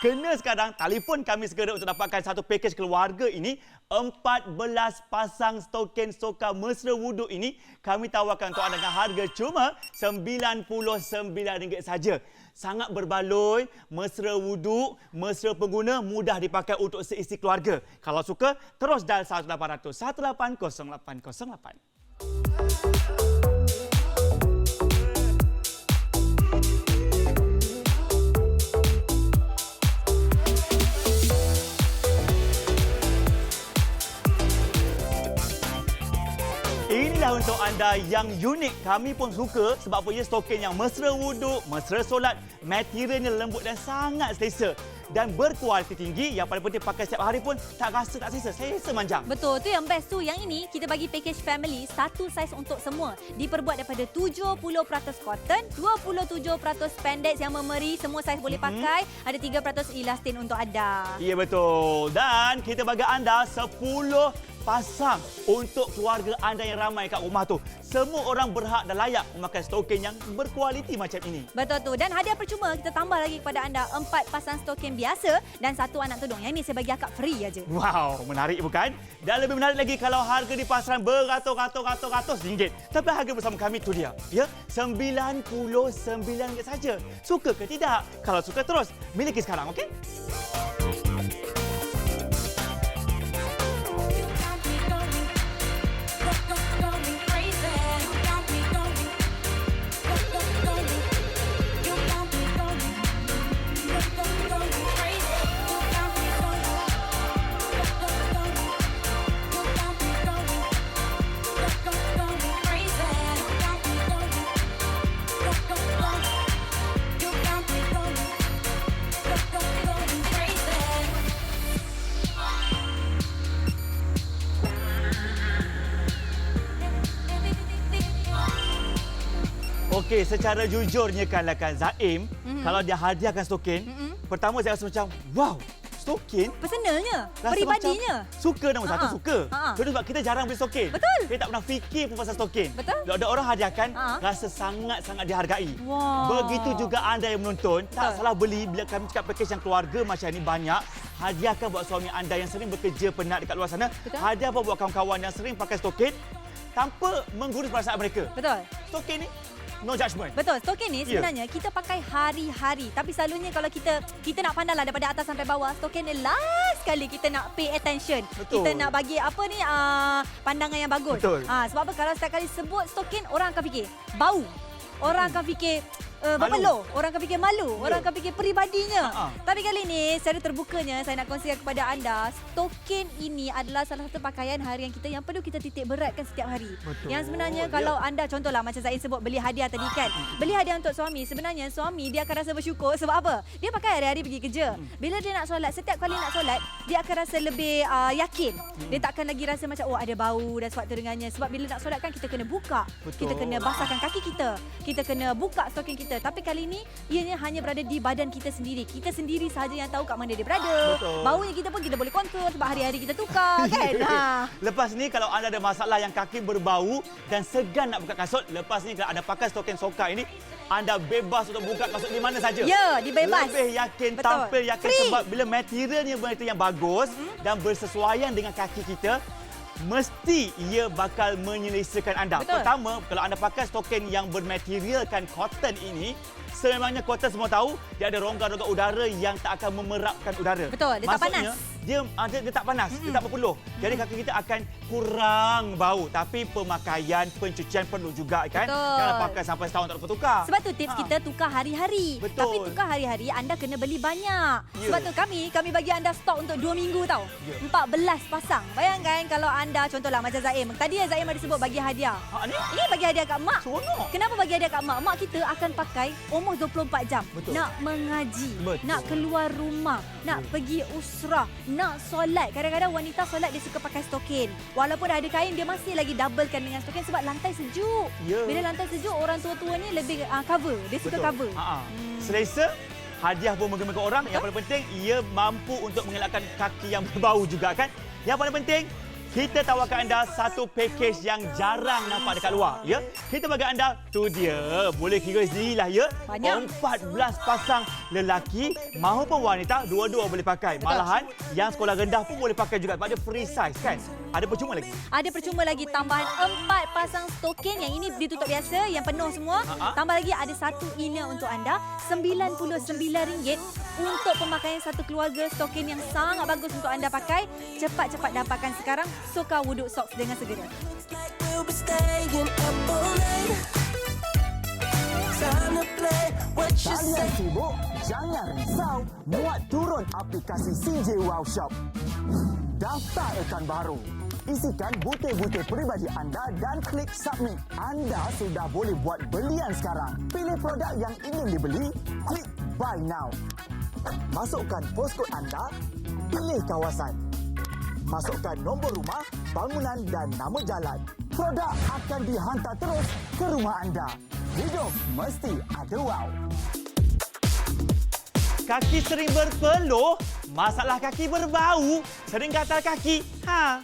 Kena sekarang telefon kami segera untuk dapatkan satu package keluarga ini. 14 pasang stokin soka mesra wuduk ini kami tawarkan untuk anda dengan harga cuma RM99 saja. Sangat berbaloi, mesra wuduk, mesra pengguna, mudah dipakai untuk seisi keluarga. Kalau suka, terus dial 1800 180808. Inilah untuk anda yang unik. Kami pun suka sebab apa ia stokin yang mesra wuduk, mesra solat, materialnya lembut dan sangat selesa. Dan berkualiti tinggi, yang paling penting pakai setiap hari pun tak rasa tak selesa. Selesa manjang. Betul, tu yang best tu. Yang ini kita bagi package family, satu saiz untuk semua. Diperbuat daripada 70% cotton, 27% spandex yang memeri, semua saiz boleh pakai. Ada 3% elastin untuk anda. Ya betul. Dan kita bagi anda 10 pasang untuk keluarga anda yang ramai kat rumah tu. Semua orang berhak dan layak memakai stokin yang berkualiti macam ini. Betul tu. Dan hadiah percuma kita tambah lagi kepada anda 4 pasang stokin biasa dan 1 anak tudung. Yang ini saya bagi akak free aja. Wow, menarik bukan? Dan lebih menarik lagi kalau harga di pasaran beratus-ratus ringgit. Tapi harga bersama kami tu dia. Ya, RM99 saja. Suka ke tidak? Kalau suka terus, miliki sekarang, okey? Okey, secara jujurnya kan Zaim, kalau dia hadiahkan stokin, pertama saya rasa macam, wow, stokin? Personalnya, Rasa peribadinya. macam suka nombor satu, suka. Kedua sebab kita jarang beli stokin. Betul. Kita tak pernah fikir pun pasal stokin. Betul. Kalau ada orang hadiahkan, rasa sangat-sangat dihargai. Wah. Begitu juga anda yang menonton, tak Betul. salah beli bila kami cakap package yang keluarga macam ni banyak. Hadiahkan buat suami anda yang sering bekerja penat dekat luar sana. Betul. Hadiah pun buat kawan-kawan yang sering pakai stokin tanpa menggurus perasaan mereka. Betul. Stokin ni, no judgement. Betul. Stokin ni Ya. sebenarnya kita pakai hari-hari. Tapi selalunya kalau kita nak pandanglah daripada atas sampai bawah, stokin ni last kali kita nak pay attention. Betul. Kita nak bagi apa ni pandangan yang bagus. Betul. Sebab apa kalau setiap kali sebut stokin, orang akan fikir bau. Orang akan fikir berpeluh. Orang akan fikir malu. Orang akan fikir peribadinya. Tapi kali ini, secara terbukanya, saya nak kongsikan kepada anda, stokin ini adalah salah satu pakaian harian kita yang perlu kita titik beratkan setiap hari. Betul. Yang sebenarnya Ya. kalau anda, contohlah macam Zain sebut beli hadiah tadi kan. Beli hadiah untuk suami, sebenarnya suami dia akan rasa bersyukur sebab apa? Dia pakai hari-hari pergi kerja. Bila dia nak solat, setiap kali nak solat, dia akan rasa lebih yakin. Dia takkan lagi rasa macam, oh ada bau dan sebab tu dengannya. Sebab bila nak solat kan, kita kena buka. Betul. Kita kena basahkan kaki kita. Kita kena buka stokin kita. Tapi kali ini, ianya hanya berada di badan kita sendiri. Kita sendiri sahaja yang tahu kat mana dia berada. Betul. Baunya kita pun kita boleh kontrol sebab hari-hari kita tukar kan. Lepas ni kalau anda ada masalah yang kaki berbau dan segan nak buka kasut, lepas ni kalau anda pakai stokin soka ini, anda bebas untuk buka kasut di mana saja. Ya, dibebas. Lebih yakin, Betul. tampil yakin Free. sebab bila materialnya benda itu yang bagus dan bersesuaian dengan kaki kita, mesti ia bakal menyelesaikan anda. Betul. Pertama, kalau anda pakai stokin yang bermaterialkan cotton ini, sememangnya cotton semua tahu, dia ada rongga-rongga udara yang tak akan memerapkan udara. Betul, dia tak Maksudnya, panas. Dia tak panas, dia tak berpeluh. Jadi kaki kita akan kurang bau. Tapi pemakaian, pencucian perlu juga kan. Betul. Jangan pakai sampai setahun tak tukar. Sebab tu tips kita tukar hari-hari. Betul. Tapi tukar hari-hari anda kena beli banyak. Ya. Sebab tu kami bagi anda stok untuk 2 minggu tau. Ya. 14 pasang. Bayangkan kalau anda contohlah macam Zaim. Tadi Zaim ada sebut bagi hadiah. Ni Ini bagi hadiah kat mak. seronok. Kenapa bagi hadiah kat mak? Mak kita akan pakai almost 24 jam. Betul. Nak mengaji, Betul. nak keluar rumah, nak pergi usrah, nak solat. Kadang-kadang wanita solat dia suka pakai stokin. Walaupun ada kain, dia masih lagi doublekan dengan stokin sebab lantai sejuk. Ya. Bila lantai sejuk, orang tua-tua ni lebih cover. Dia suka cover. Selesa, hadiah pun menggema orang. Yang paling penting, ia mampu untuk mengelakkan kaki yang berbau juga kan. Yang paling penting, kita tawarkan anda satu package yang jarang nampak dekat luar. Ya, kita bagi anda, tu dia. Boleh kira sendirilah ya. Banyak. 14 pasang lelaki maupun wanita, dua-dua boleh pakai. Betul. Malahan yang sekolah rendah pun boleh pakai juga sebab dia free size kan. Ada percuma lagi. Ada percuma lagi tambahan 4 pasang stokin. Yang ini ditutup biasa, yang penuh semua. Tambah lagi ada satu inner untuk anda, RM99 untuk pemakaian satu keluarga. Stokin yang sangat bagus untuk anda pakai. Cepat-cepat dapatkan sekarang. Soka Wuduk Socks dengan segera. We'll be staying up all night. Time to play what you Kalian say. sibuk? Jangan risau. Muat turun aplikasi CJ Wow Shop. Daftar akaun baru. Isikan butir-butir peribadi anda dan klik submit. Anda sudah boleh buat belian sekarang. Pilih produk yang ingin dibeli, klik buy now. Masukkan postcode anda, pilih kawasan. Masukkan nombor rumah, bangunan dan nama jalan. Produk akan dihantar terus ke rumah anda. Hidup mesti ada wow. Kaki sering berpeluh, masalah kaki berbau, sering gatal kaki.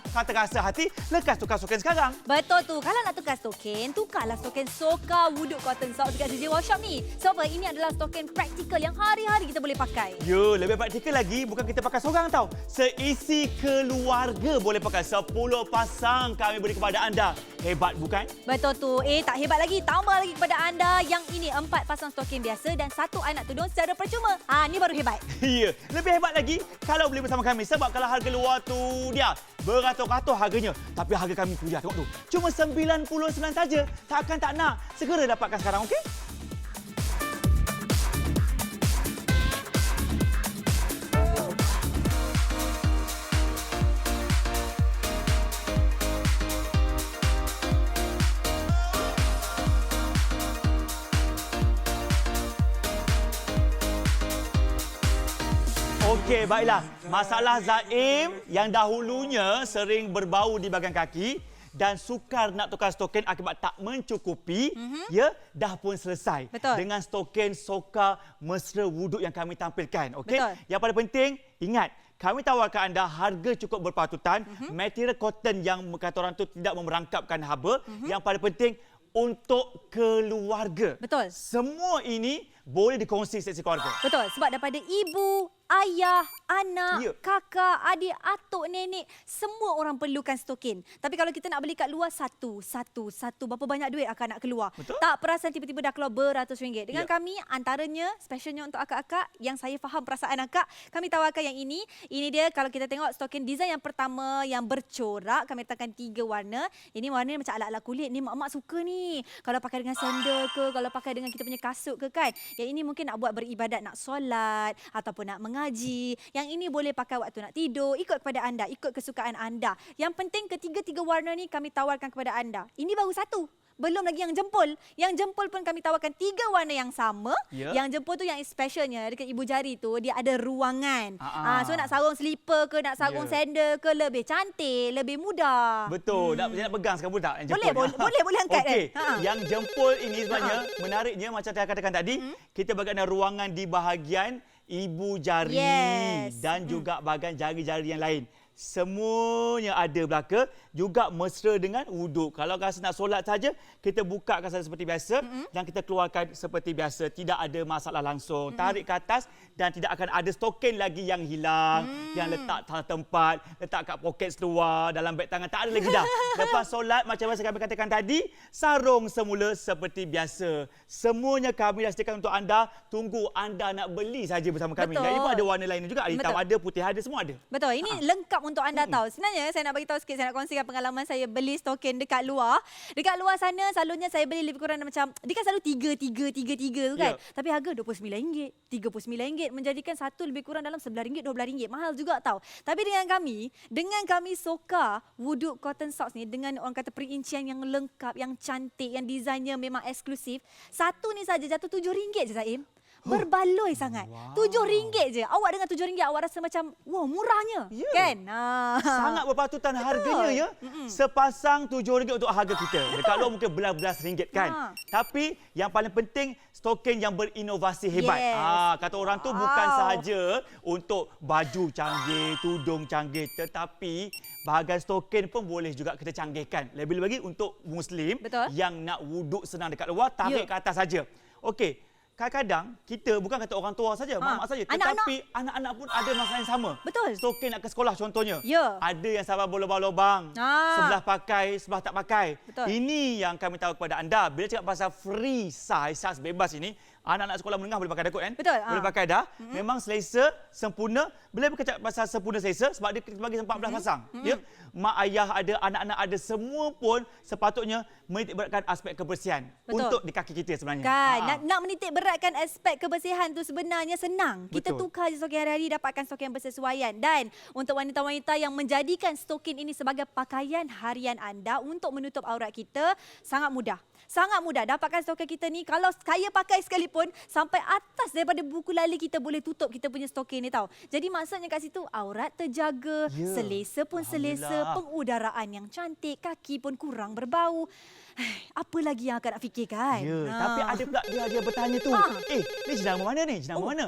Kata rasa hati, lekas tukar stokin sekarang. Betul tu. Kalau nak tukar stokin, tukarlah stokin Soka Wuduk Cotton Socks dekat CJ Workshop ni. Sebab ini adalah stokin praktikal yang hari-hari kita boleh pakai. Ya, lebih praktikal lagi, bukan kita pakai seorang tau. Seisi keluarga boleh pakai. 10 pasang kami beri kepada anda. Hebat bukan? Betul tu. Tak hebat lagi. Tambah lagi kepada anda yang ini 4 pasang stokin biasa dan 1 anak tudung secara percuma. Ni baru hebat. Ya, lebih hebat lagi kalau beli bersama kami. Sebab kalau harga luar tu dia beratus-ratus harganya. Tapi harga kami tu dia, tengok tu. Cuma 99 saja. Takkan tak nak. Segera dapatkan sekarang, okey? Okey, baiklah. Masalah Zaim yang dahulunya sering berbau di bahagian kaki dan sukar nak tukar stokin akibat tak mencukupi, ya, dah pun selesai. Betul. Dengan stokin Soka Mesra Wuduk yang kami tampilkan. Okey. Betul. Yang paling penting, ingat, kami tawarkan anda harga cukup berpatutan, material cotton yang kata orang tu tidak memerangkapkan haba. Yang paling penting, untuk keluarga. Betul. Semua ini boleh dikongsi seksi keluarga. Betul. Sebab daripada ibu, ayah, anak, kakak, adik, atuk, nenek, semua orang perlukan stokin. Tapi kalau kita nak beli kat luar satu, berapa banyak duit akan nak keluar. Betul. Tak perasan tiba-tiba dah keluar beratus ringgit. Dengan Ya. kami, antaranya, specialnya untuk akak-akak, yang saya faham perasaan akak, kami tawarkan yang ini. Ini dia kalau kita tengok stokin design yang pertama yang bercorak, kami letakkan 3 warna. Ini warna macam ala-ala kulit. Ni mak-mak suka ni. Kalau pakai dengan sandal ke, kalau pakai dengan kita punya kasut ke kan. Yang ini mungkin nak buat beribadat, nak solat ataupun nak mengaji. Yang ini boleh pakai waktu nak tidur. Ikut kepada anda, ikut kesukaan anda. Yang penting ketiga-tiga warna ni kami tawarkan kepada anda. Ini baru satu. Belum lagi yang jempol. Yang jempol pun kami tawarkan 3 warna yang sama. Ya. Yang jempol tu yang specialnya dekat ibu jari tu dia ada ruangan. So nak sarung slipper ke, nak sarung sandal ke, lebih cantik, lebih mudah. Betul. Nak pegang sekarang pun tak? Yang Boleh, jempol ni? boleh angkat Okey. kan? Yang jempol ini sebenarnya menariknya macam saya katakan tadi, kita bagian ruangan di bahagian ibu jari dan juga bahagian jari-jari yang lain. Semuanya ada belaka, juga mesra dengan wuduk. Kalau rasa nak solat saja, kita bukakan saja seperti biasa dan kita keluarkan seperti biasa. Tidak ada masalah langsung. Tarik ke atas dan tidak akan ada stokin lagi yang hilang, yang letak salah tempat, letak kat poket seluar, dalam beg tangan, tak ada lagi dah. Lepas solat, macam yang kami katakan tadi, sarung semula seperti biasa. Semuanya kami dah sediakan untuk anda. Tunggu anda nak beli saja bersama kami. Betul. Dan ini pun ada warna lain juga. Hitam Betul. ada, putih ada, semua ada. Betul. Ini lengkap untuk anda tahu. Sebenarnya saya nak bagi tahu sikit, saya nak kongsikan pengalaman saya beli stokin dekat luar. Dekat luar sana selalunya saya beli lebih kurang macam dia kan selalu 3 tu kan. Tapi harga RM29, RM39 menjadikan satu lebih kurang dalam RM11, RM12. Mahal juga tahu. Tapi dengan kami Soka Wuduk Cotton Socks ni dengan orang kata perincian yang lengkap, yang cantik, yang desainnya memang eksklusif. Satu ni saja jatuh RM7 je Zaim. Berbaloi sangat. RM7 je. Awak dengan RM7 awak rasa macam wow, murahnya. Ya. Kan? Sangat berpatutan harganya ya. Sepasang RM7 untuk harga kita. Dekat luar mungkin belas-belas ringgit kan. Tapi yang paling penting stokin yang berinovasi hebat. Yes. Kata orang tu bukan sahaja untuk baju canggih, tudung canggih, tetapi bahagian stokin pun boleh juga kita canggihkan. Lebih-lebih lagi untuk Muslim yang nak wuduk senang dekat luar, tarik ke atas saja. Okey. Kadang-kadang kita bukan kata orang tua saja, mak-mak saja, tetapi anak-anak pun ada masalah yang sama. Betul. Stokin nak ke sekolah contohnya. Ya. Ada yang sabar berlubang-lubang. Sebelah pakai, sebelah tak pakai. Betul. Ini yang kami tahu kepada anda. Bila cakap pasal free size bebas ini, Anak-anak sekolah menengah boleh pakai dah kot kan? Betul, Boleh pakai dah. Memang selesa, sempurna. Bila bercakap pasal sempurna selesa, sebab dia kita bagi 14 pasang. Ya? Mak ayah ada, anak-anak ada, semua pun sepatutnya menitik beratkan aspek kebersihan Betul. untuk di kaki kita sebenarnya. Kan, nak menitik beratkan aspek kebersihan tu sebenarnya senang. Kita Betul. tukar je stokin hari-hari, dapatkan stokin yang bersesuaian. Dan untuk wanita-wanita yang menjadikan stokin ini sebagai pakaian harian anda untuk menutup aurat kita, sangat mudah. Sangat mudah. Dapatkan stokin kita ni, kalau saya pakai sekalipun, sampai atas daripada buku lali kita boleh tutup kita punya stokin ni tau. Jadi maksudnya kat situ, aurat terjaga, Ya. selesa pun selesa, pengudaraan yang cantik, kaki pun kurang berbau. Apa lagi yang akan nak fikirkan? Ya, tapi ada pula dia bertanya tu. Ni jenama mana ni? Jenama mana?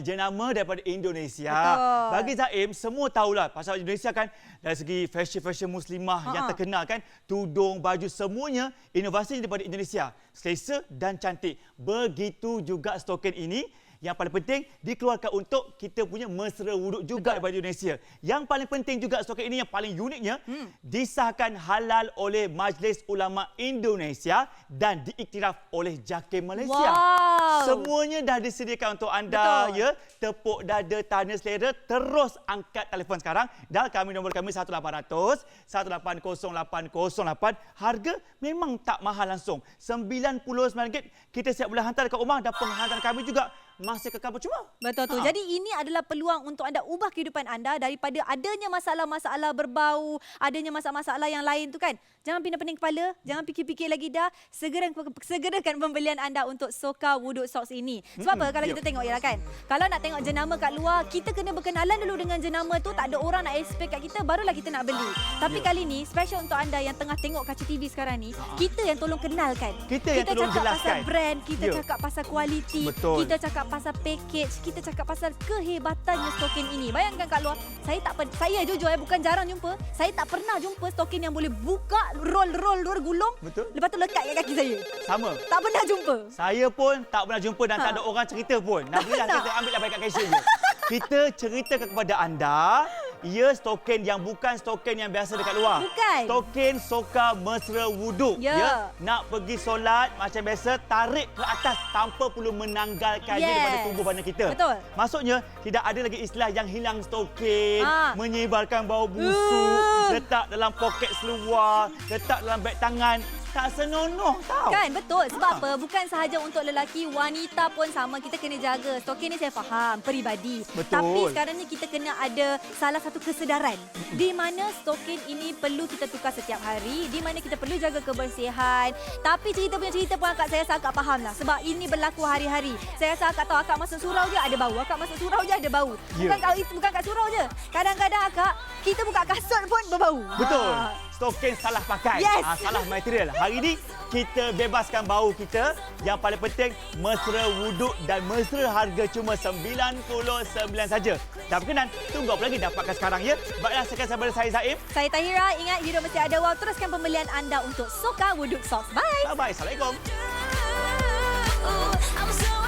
Jenama daripada Indonesia. Betul. Bagi Zaim, semua tahulah pasal Indonesia kan dari segi fashion muslimah yang terkenal kan, tudung, baju semuanya inovasi daripada Indonesia. Selesa dan cantik. Begitu juga stokin ini yang paling penting dikeluarkan untuk kita punya mesra wuduk juga daripada Indonesia. Yang paling penting juga stokin ini yang paling uniknya disahkan halal oleh Majlis Ulama Indonesia dan diiktiraf oleh JAKIM Malaysia. Wow. Semuanya dah disediakan untuk anda. Betul. Ya, tepuk dada, tanda selera. Terus angkat telefon sekarang. Dan nombor kami 1800 180808. Harga memang tak mahal langsung. RM99 kita siap boleh hantar dekat rumah dan penghantaran kami juga masih kekal percuma. Betul tu. Jadi ini adalah peluang untuk anda ubah kehidupan anda daripada adanya masalah-masalah berbau, adanya masalah-masalah yang lain tu kan. Jangan pening-pening kepala, jangan fikir-fikir lagi dah. Segerakan pembelian anda untuk Soka Wuduk Socks ini. Sebab apa? Kalau kita tengok ialah kan, kalau nak tengok jenama kat luar, kita kena berkenalan dulu dengan jenama tu. Tak ada orang nak expect kat kita, barulah kita nak beli. Tapi kali ni, special untuk anda yang tengah tengok kaca TV sekarang ni, kita yang tolong kenalkan. Kita yang tolong cakap jelaskan. pasal brand, kita cakap pasal kualiti, Betul. kita cakap pasal package, kita cakap pasal kehebatannya stokin ini. Bayangkan kat luar, saya jujur bukan jarang jumpa. Saya tak pernah jumpa stokin yang boleh buka, roll gulung. Betul. Lepas tu lekat kat kaki saya. Sama. Tak pernah jumpa. Saya pun tak pernah jumpa dan tak ada orang cerita pun. Nak belilah kita ambillah baik kat cashier je. Kita ceritakan kepada anda, ia stokin yang bukan stokin yang biasa dekat luar. Bukan. Stokin Soka Mesra Wuduk. Ya. Nak pergi solat macam biasa, tarik ke atas tanpa perlu menanggalkannya daripada tubuh badan kita. Betul. Maksudnya, tidak ada lagi istilah yang hilang stokin, menyebarkan bau busuk, letak dalam poket seluar, letak dalam beg tangan. Tak senonoh tau. Kan, betul. Sebab apa? Bukan sahaja untuk lelaki, wanita pun sama. Kita kena jaga. Stokin ni saya faham, peribadi. Betul. Tapi sekarang ni kita kena ada salah satu kesedaran. Di mana stokin ini perlu kita tukar setiap hari. Di mana kita perlu jaga kebersihan. Tapi cerita pun akak saya rasa akak faham lah. Sebab ini berlaku hari-hari. Saya rasa akak tahu akak masuk surau je ada bau. Akak masuk surau je ada bau. Bukan kat surau je. Kadang-kadang akak, kita buka kasut pun berbau. Betul. Stokin salah pakai. Yes. Salah material. Hari ini kita bebaskan bau kita. Yang paling penting mesra wuduk dan mesra harga cuma 99 saja. Dah berkenan? Tunggu apa lagi dapatkan sekarang ya. Baiklah sekian sahabat saya Zaim. Saya Tahira. Ingat hidup mesti ada wow. Teruskan pembelian anda untuk Soka Wuduk Socks. Bye. Bye-bye. Assalamualaikum. I'm so